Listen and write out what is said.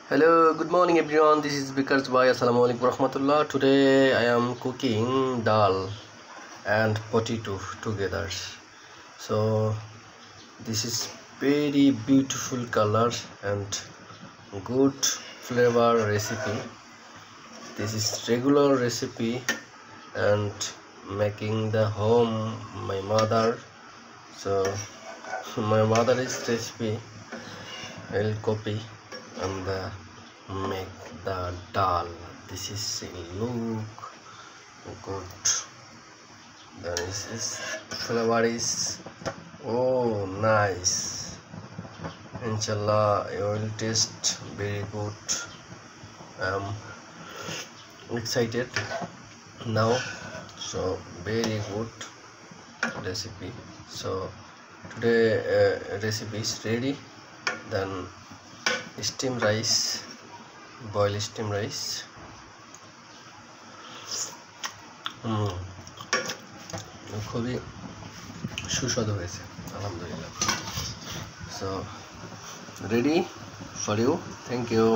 Hello, good morning everyone. This is Bikars Bhai. Assalamu alaikum warahmatullah. Today I am cooking dal and potato together. So this is very beautiful color and good flavor recipe. This is regular recipe and making the home my mother. So my mother is recipe I'll copy and make the dal. This is look good. Then this flavor is nice. Inshallah you will taste very good. I'm excited now. So very good recipe. So today recipe is ready. Then steam rice, boil steam rice. খুবই সুস্বাদু হয়েছে আলহামদুলিল্লাহ। So ready for you. Thank you.